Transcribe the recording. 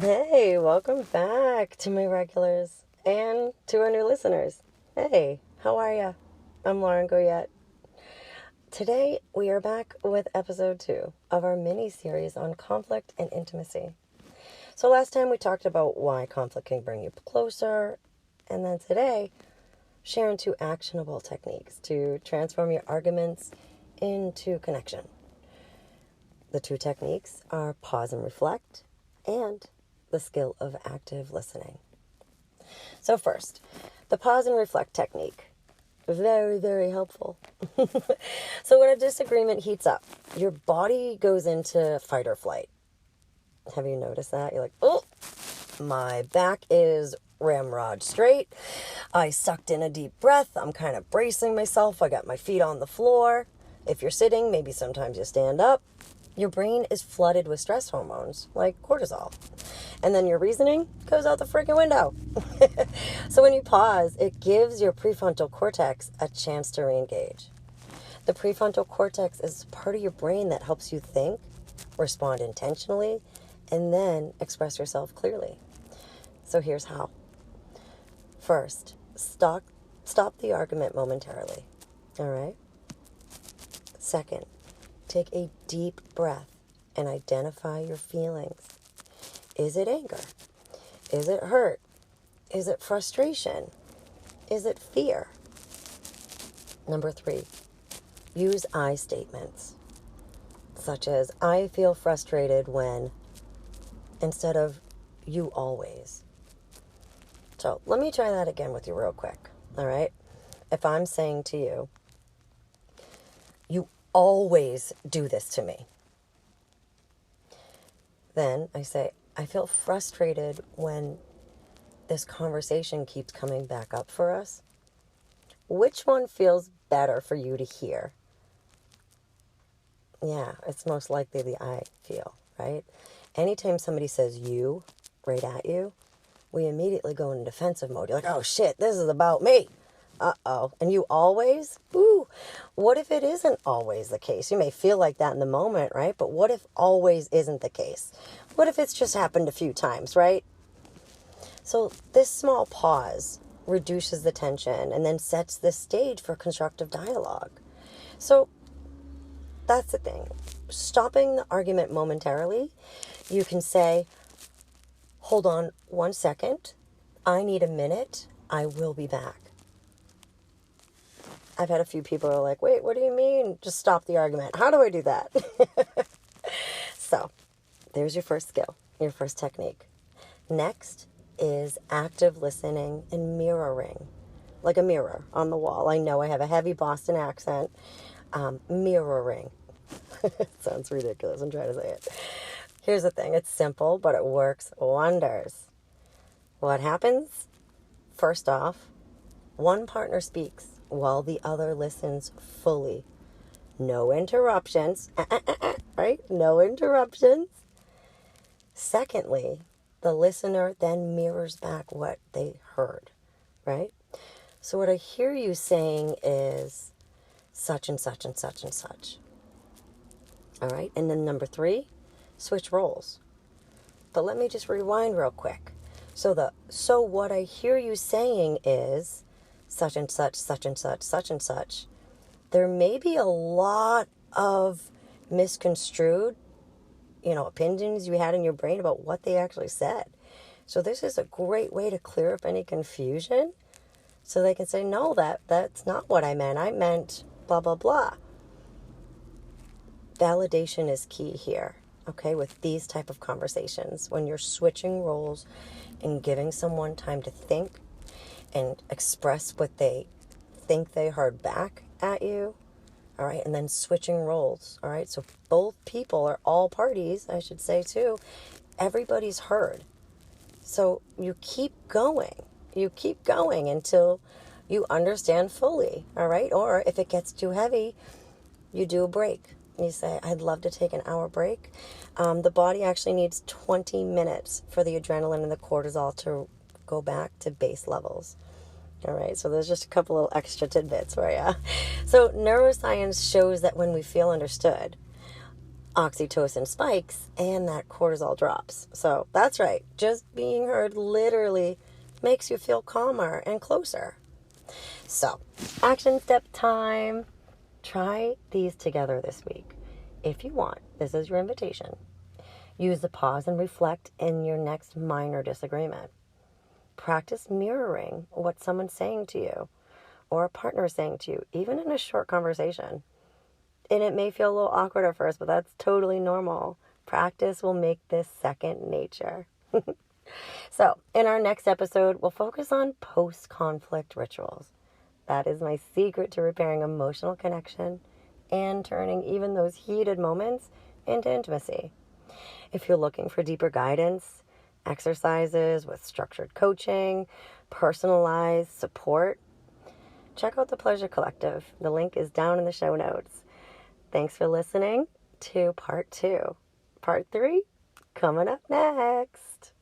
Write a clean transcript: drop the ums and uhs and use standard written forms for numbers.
Hey, welcome back to my regulars and to our new listeners. Hey, how are ya? I'm Lauren Goyette. Today we are back with episode 2 of our mini series on conflict and intimacy. So last time we talked about why conflict can bring you closer, and then today sharing 2 actionable techniques to transform your arguments into connection. The 2 techniques are pause and reflect and the skill of active listening. So first, the pause and reflect technique. Very, very helpful. So when a disagreement heats up, your body goes into fight or flight. Have you noticed that? You're like, oh, my back is ramrod straight. I sucked in a deep breath. I'm kind of bracing myself. I got my feet on the floor. If you're sitting, maybe sometimes you stand up. Your brain is flooded with stress hormones like cortisol. And then your reasoning goes out the freaking window. So when you pause, it gives your prefrontal cortex a chance to re-engage. The prefrontal cortex is part of your brain that helps you think, respond intentionally, and then express yourself clearly. So here's how. First, stop the argument momentarily. All right? Second, take a deep breath and identify your feelings. Is it anger? Is it hurt? Is it frustration? Is it fear? Number 3, use I statements, such as, I feel frustrated when, instead of, you always. So let me try that again with you real quick, all right? If I'm saying to you, you always do this to me, then I say, I feel frustrated when this conversation keeps coming back up for us. Which one feels better for you to hear? Yeah, it's most likely the I feel, right? Anytime somebody says you right at you, we immediately go into defensive mode. You're like, oh shit, this is about me. Uh-oh. And you always? Ooh, what if it isn't always the case? You may feel like that in the moment, right? But what if always isn't the case? What if it's just happened a few times, right? So this small pause reduces the tension and then sets the stage for constructive dialogue. So that's the thing. Stopping the argument momentarily, you can say, hold on 1 second. I need a minute. I will be back. I've had a few people who are like, wait, what do you mean? Just stop the argument. How do I do that? So there's your first skill, your first technique. Next is active listening and mirroring, like a mirror on the wall. I know I have a heavy Boston accent. Mirroring. Sounds ridiculous. I'm trying to say it. Here's the thing. It's simple, but it works wonders. What happens? First off, one partner speaks while the other listens fully. No interruptions. Right? No interruptions. Secondly, the listener then mirrors back what they heard, right? So what I hear you saying is such and such and such and such. All right? And then number 3, switch roles. But let me just rewind real quick. So what I hear you saying is such and such, such and such, such and such. There may be a lot of misconstrued, opinions you had in your brain about what they actually said. So this is a great way to clear up any confusion so they can say, no, that's not what I meant. I meant blah, blah, blah. Validation is key here, okay, with these type of conversations. When you're switching roles and giving someone time to think and express what they think they heard back at you, all right, and then switching roles, all right, so both people, or all parties, I should say too, everybody's heard. So you keep going until you understand fully, all right, or if it gets too heavy, you do a break. You say, I'd love to take an hour break. The body actually needs 20 minutes for the adrenaline and the cortisol to go back to base levels. All right, so there's just a couple little extra tidbits for you. So neuroscience shows that when we feel understood, oxytocin spikes and that cortisol drops. So that's right. Just being heard literally makes you feel calmer and closer. So, action step time. Try these together this week. If you want, this is your invitation. Use the pause and reflect in your next minor disagreement. Practice mirroring what someone's saying to you or a partner is saying to you, even in a short conversation. And it may feel a little awkward at first, but that's totally normal. Practice will make this second nature. So, in our next episode, we'll focus on post-conflict rituals. That is my secret to repairing emotional connection and turning even those heated moments into intimacy. If you're looking for deeper guidance, exercises with structured coaching, personalized support, check out the Pleasure Collective. The link is down in the show notes. Thanks for listening to part 2. Part 3 coming up next.